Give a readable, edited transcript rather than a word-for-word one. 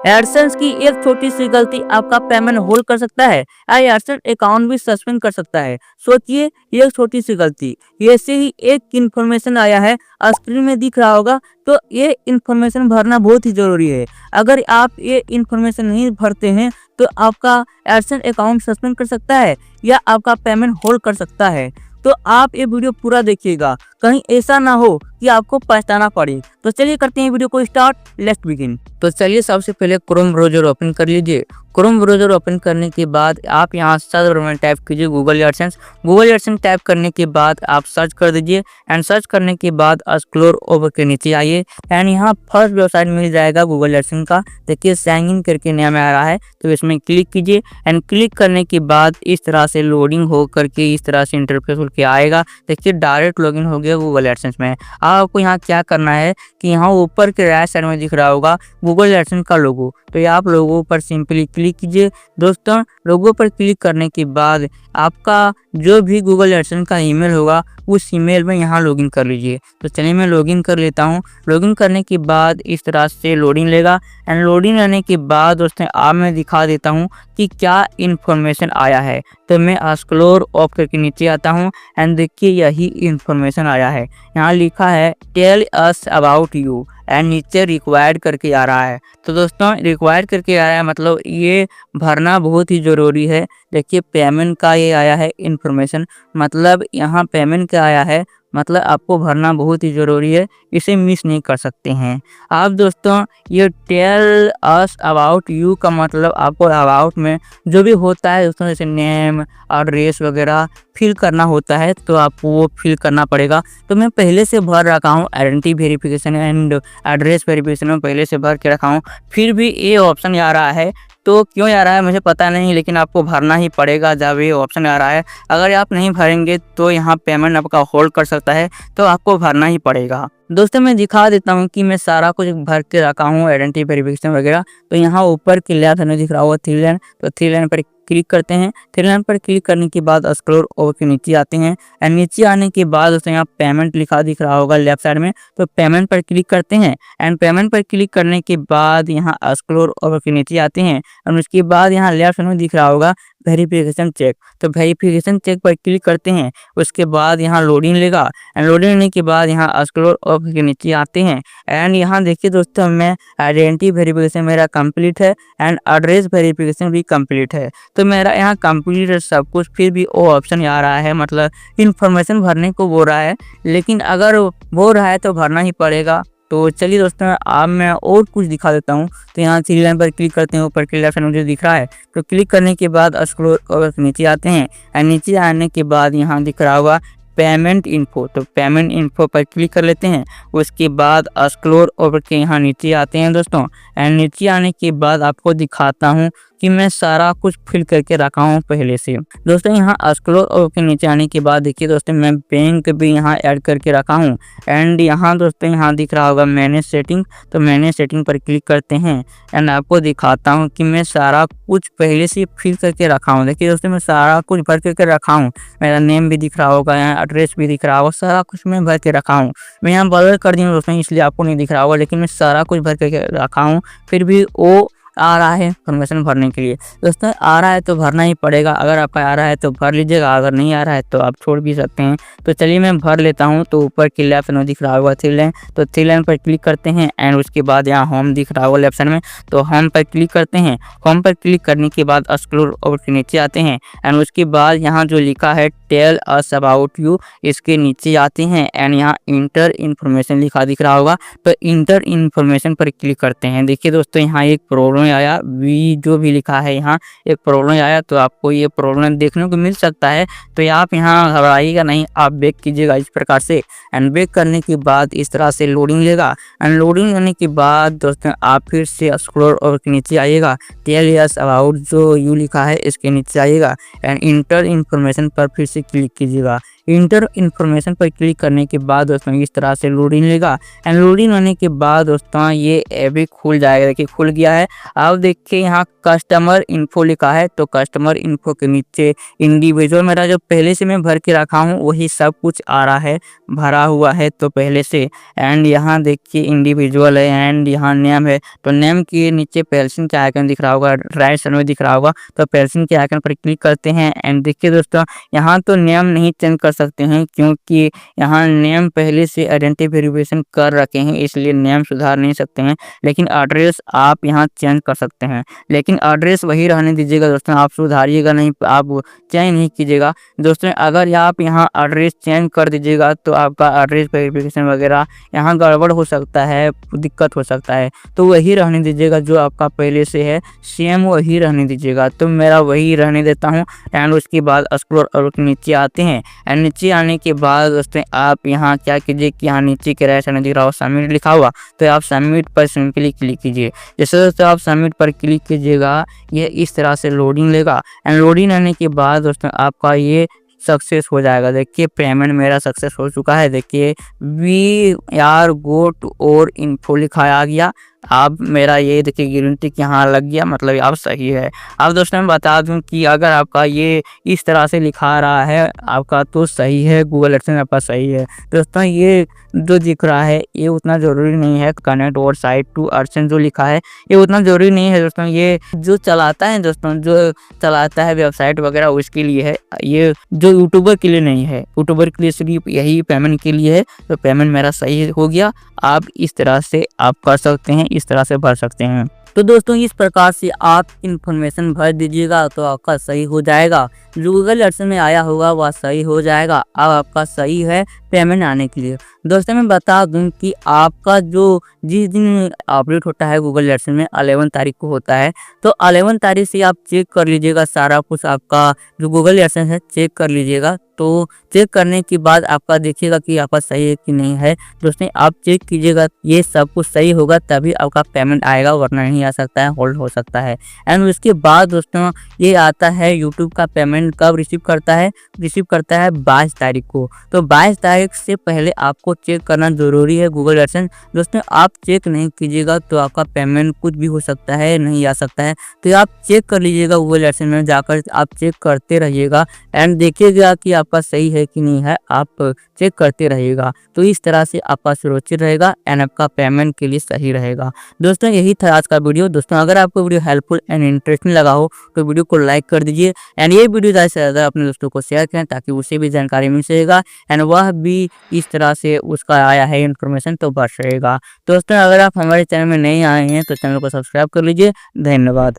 AdSense की एक छोटी सी गलती आपका पेमेंट होल्ड कर सकता है या एडसेंस अकाउंट भी सस्पेंड कर सकता है। सोचिए, ये एक छोटी सी गलती, ऐसे ही एक इन्फॉर्मेशन आया है, स्क्रीन में दिख रहा होगा, तो ये इन्फॉर्मेशन भरना बहुत ही जरूरी है। अगर आप ये इन्फॉर्मेशन नहीं भरते हैं तो आपका एडसेंस अकाउंट सस्पेंड कर सकता है या आपका पेमेंट होल्ड कर सकता है। तो आप ये वीडियो पूरा देखिएगा, कहीं ऐसा ना हो कि आपको पछताना पड़े। तो चलिए करते हैं वीडियो को स्टार्ट, लेट्स बिगिन। तो चलिए सबसे पहले क्रोम ब्राउजर ओपन कर लीजिए। क्रोम ब्राउजर ओपन करने के बाद आप यहाँ सर्च में टाइप कीजिए Google AdSense. Google AdSense type करने के बाद आप सर्च कर दीजिए एंड सर्च करने के बाद स्क्रॉल ओवर के नीचे आइए एंड यहाँ फर्स्ट वेबसाइट मिल जाएगा गूगल एडसेंस का। देखिए साइन इन करके नाम आ रहा है, तो इसमें क्लिक कीजिए एंड क्लिक करने के बाद इस तरह से लोडिंग हो करके इस तरह से इंटरफेस खुल के आएगा। देखिए डायरेक्ट लॉगिन हो गया गूगल एडसेंस में। आपको यहाँ क्या करना है कि यहाँ ऊपर के राइट साइड में दिख रहा होगा गूगल एडसेंस का लोगो, तो ये आप लोगों पर सिंपली क्लिक कीजिए। दोस्तों, लोगो पर क्लिक करने के बाद आपका जो भी गूगल एडसेंस का ईमेल होगा उस ईमेल में यहाँ लॉगिन कर लीजिए। तो चलिए मैं लॉगिन कर लेता हूँ। लॉगिन करने के बाद इस तरह से लोडिंग लेगा एंड लोडिंग लेने के बाद दोस्तों आप मैं दिखा देता हूँ कि क्या इन्फॉर्मेशन आया है। तो मैं स्क्रॉल ऑफ करके नीचे आता हूँ एंड देखिए यही इन्फॉर्मेशन आया है। यहाँ लिखा है tell us about you and नीचे रिक्वायर्ड करके आ रहा है। तो दोस्तों रिक्वायर्ड करके आया है मतलब ये भरना बहुत ही ज़रूरी है। देखिए पेमेंट का ये आया है इन्फॉर्मेशन, मतलब यहाँ पेमेंट का आया है, मतलब आपको भरना बहुत ही ज़रूरी है, इसे मिस नहीं कर सकते हैं आप। दोस्तों ये टेल अस अबाउट यू का मतलब आपको अबाउट में जो भी होता है दोस्तों, जैसे नेम एड्रेस वगैरह फिल करना होता है, तो आपको वो फिल करना पड़ेगा। तो मैं पहले से भर रखा हूँ, identity verification and address verification में पहले से भर के रखा हूँ, फिर भी ये ऑप्शन आ रहा है। तो क्यों आ रहा है मुझे पता नहीं, लेकिन आपको भरना ही पड़ेगा जब ये ऑप्शन आ रहा है। अगर आप नहीं भरेंगे तो यहाँ पेमेंट आपका होल्ड कर सकता है, तो आपको भरना ही पड़ेगा। दोस्तों मैं दिखा देता हूँ कि मैं सारा कुछ भर के रखा हूँ, आइडेंटिटी वेरिफिकेशन वगैरह। तो यहाँ ऊपर के लेफ्ट साइड में दिख रहा होगा थ्री लाइन, तो थ्री लाइन पर क्लिक करते हैं। थ्री लाइन पर क्लिक करने के बाद स्क्रॉल ओवर के नीचे आते हैं एंड नीचे आने के बाद दोस्तों यहाँ पेमेंट लिखा दिख रहा होगा लेफ्ट साइड में, तो पेमेंट पर क्लिक करते हैं एंड पेमेंट पर क्लिक करने के बाद यहाँ स्क्रॉल ओवर के नीचे आते हैं और उसके बाद यहाँ लेफ्ट साइड में दिख रहा होगा वेरिफिकेशन चेक, तो वेरिफिकेशन चेक पर क्लिक करते हैं। उसके बाद यहाँ लोडिंग लेगा एंड लोडिंग लेने के बाद यहाँ स्क्रॉल ओवर के नीचे आते हैं एंड यहाँ देखिए दोस्तों मैं आइडेंटिटी वेरिफिकेशन मेरा कंप्लीट है एंड एड्रेस वेरिफिकेशन भी कंप्लीट है। तो मेरा यहाँ कंप्लीट है सब कुछ, फिर भी वो ऑप्शन आ रहा है, मतलब इन्फॉर्मेशन भरने को बोल रहा है, लेकिन अगर बोल रहा है तो भरना ही पड़ेगा। तो चलिए दोस्तों अब मैं और कुछ दिखा देता हूँ। तो यहाँ थ्री लाइन पर क्लिक करते हैं, ऊपर के लेफ्ट साइड मुझे दिख रहा है, तो क्लिक करने के बाद स्क्रॉल ओवर नीचे आते हैं एंड नीचे आने के बाद यहाँ दिख रहा होगा पेमेंट इन्फो, तो पेमेंट इन्फो पर क्लिक कर लेते हैं। उसके बाद स्क्रॉल ओवर के यहाँ नीचे आते हैं दोस्तों एंड नीचे आने के बाद आपको दिखाता हूँ कि मैं सारा कुछ फिल करके रखा हूँ पहले से। दोस्तों यहाँ स्क्रॉल ओवर के नीचे आने के बाद देखिए दोस्तों मैं बैंक भी यहाँ ऐड करके रखा हूँ एंड यहाँ दोस्तों यहाँ दिख रहा होगा मैनेज सेटिंग, तो मैनेज सेटिंग पर क्लिक करते हैं एंड आपको दिखाता हूँ कि मैं सारा कुछ पहले से फिल करके रखा हूँ। देखिए दोस्तों मैं सारा कुछ भर करके रखा हूँ, मेरा नेम भी दिख रहा होगा, यहाँ एड्रेस भी दिख रहा होगा, सारा कुछ मैं भर के रखा हूँ। मैं यहाँ ब्लर कर दी हूँ दोस्तों इसलिए आपको नहीं दिख रहा होगा, लेकिन मैं सारा कुछ भर करके रखा हूँ, फिर भी वो आ रहा है इन्फॉर्मेशन भरने के लिए। दोस्तों आ रहा है तो भरना ही पड़ेगा, अगर आपका आ रहा है तो भर लीजिएगा, अगर नहीं आ रहा है तो आप छोड़ भी सकते हैं। तो चलिए मैं भर लेता हूं। तो ऊपर की लेफ्ट में दिख रहा होगा थ्री लाइन, तो थ्री लाइन पर क्लिक करते हैं एंड उसके बाद यहाँ होम दिख रहा होगा लेफ्ट साइड में, तो होम पर क्लिक करते हैं। होम पर क्लिक करने के बाद स्क्रॉल ओवर के नीचे आते हैं एंड उसके बाद यहाँ जो लिखा है टेल अस अबाउट यू, इसके नीचे आते हैं एंड यहाँ इंटर इन्फॉर्मेशन लिखा दिख रहा होगा, तो इंटर इन्फॉर्मेशन पर क्लिक करते हैं। देखिए दोस्तों यहाँ एक प्रॉब्लम आया, वी जो भी लिखा है यहाँ एक प्रॉब्लम आया, तो आपको ये प्रॉब्लम देखने को मिल सकता है। तो आप यहाँ घबराइएगा नहीं, आप बैक कीजिएगा इस प्रकार से एंड बैक करने के बाद इस तरह से लोडिंग लेगा एंड लोडिंग लेने के बाद दोस्तों आप फिर से स्क्रॉल ओवर के नीचे आइएगा, टेल अस अबाउट जो यू लिखा है इसके नीचे आइएगा एंड इंटर इन्फॉर्मेशन पर फिर से क्लिक कीजिएगा इंटर इन्फॉर्मेशन पर क्लिक करने के बाद दोस्तों इस तरह से लोडिंग लेगा। एंड लोडिंग होने के बाद दोस्तों ये अभी खुल जाएगा। देखिए खुल गया है। अब देखिए यहाँ कस्टमर इन्फो लिखा है, तो कस्टमर इन्फो के नीचे इंडिविजुअल मेरा जो पहले से मैं भर के रखा हूँ वही सब कुछ आ रहा है, भरा हुआ है तो पहले से। एंड यहाँ देखिए इंडिविजुअल है एंड यहाँ नेम है, तो नेम के नीचे पेंसिल का आइकन दिख रहा होगा, राइट साइड में दिख रहा होगा, तो पेंसिल के आइकन पर क्लिक करते हैं। एंड देखिए दोस्तों यहाँ तो नेम नहीं चेंज कर सकते हैं क्योंकि यहाँ नेम पहले से आइडेंटिटी वेरिफिकेशन कर रखे हैं, इसलिए नेम सुधार नहीं सकते हैं। लेकिन एड्रेस आप यहाँ चेंज कर सकते हैं, लेकिन एड्रेस वही रहने दीजिएगा दोस्तों, आप सुधारिएगा नहीं, आप चेंज नहीं कीजिएगा दोस्तों। अगर आप यहाँ एड्रेस चेंज कर दीजिएगा तो आपका एड्रेस वेरिफिकेशन वगैरह यहाँ गड़बड़ हो सकता है, दिक्कत हो सकता है, तो वही रहने दीजिएगा जो आपका पहले से है सेम वही रहने दीजिएगा। तो मेरा वही रहने देता हूँ। एंड उसके बाद एक्सप्लोर और नीचे आते हैं। एंड नीचे आने के बाद दोस्तों आप यहाँ क्या कीजिए कि यहाँ नीचे के राइट साइड में दिख रहा हो सबमिट लिखा हुआ, तो आप सबमिट पर सिंपली क्लिक कीजिए। जैसे दोस्तों आप सबमिट पर क्लिक कीजिएगा ये इस तरह से लोडिंग लेगा। एंड लोडिंग आने के बाद दोस्तों आपका ये सक्सेस हो जाएगा। देखिए पेमेंट मेरा सक्सेस हो चुका है। देखिए वी आर गो टू और इन्फो लिखा आ गया। अब मेरा ये देखिए गारंटी कि यहाँ लग गया, मतलब अब सही है। अब दोस्तों मैं बता दूं कि अगर आपका ये इस तरह से लिखा रहा है आपका तो सही है, गूगल एडसेंस आपका सही है। दोस्तों ये जो दिख रहा है ये उतना ज़रूरी नहीं है, कनेक्ट और साइट टू एडसेंस जो लिखा है ये उतना ज़रूरी नहीं है दोस्तों। ये जो चलाता है दोस्तों, जो चलाता है वेबसाइट वगैरह उसके लिए है, ये जो यूट्यूबर के लिए नहीं है। यूट्यूबर के लिए सिर्फ यही पेमेंट के लिए है। तो पेमेंट मेरा सही हो गया। आप इस तरह से आप कर सकते हैं, इस तरह से भर सकते हैं। तो दोस्तों इस प्रकार से आप इन्फॉर्मेशन भर दीजिएगा तो आपका सही हो जाएगा। जो गूगल एडसेंस में आया होगा वह सही हो जाएगा। अब आपका सही है पेमेंट आने के लिए। दोस्तों मैं बता दूं कि आपका जो जिस दिन अपडेट होता है गूगल एडसेंस में 11 तारीख को होता है, तो 11 तारीख से आप चेक कर लीजिएगा सारा कुछ आपका जो गूगल एडसेंस है चेक कर लीजिएगा। तो चेक करने के बाद आपका देखिएगा कि आपका सही है कि नहीं है। दोस्तों आप चेक कीजिएगा ये सब कुछ सही होगा तभी आपका पेमेंट आएगा, वरना नहीं आ सकता है, होल्ड हो सकता है। एंड उसके बाद दोस्तों ये आता है यूट्यूब का पेमेंट कब रिसीव करता है, रिसीव करता है 22 तारीख को। तो 22 तारीख से पहले आपको चेक करना ज़रूरी है गूगल एडसेंस। दोस्तों आप चेक नहीं कीजिएगा तो आपका पेमेंट कुछ भी हो सकता है, नहीं आ सकता है। तो आप चेक कर लीजिएगा गूगल एडसेंस में जाकर, आप चेक करते रहिएगा एंड देखिएगा कि आपका सही है कि नहीं है, आप चेक करते रहिएगा। तो इस तरह से आपका सुरक्षित रहेगा एंड आपका पेमेंट के लिए सही रहेगा। दोस्तों यही था आज का वीडियो। दोस्तों अगर आपको वीडियो हेल्पफुल एंड इंटरेस्टिंग लगा हो तो वीडियो को लाइक कर दीजिए एंड ये वीडियो ज़्यादा से ज़्यादा अपने दोस्तों को शेयर करें ताकि उसे भी जानकारी मिल सकेगा एंड वह भी इस तरह से उसका आया है इन्फॉर्मेशन तो बच रहेगा। दोस्तों अगर आप हमारे चैनल में नहीं आए हैं तो चैनल को सब्सक्राइब कर लीजिए। धन्यवाद।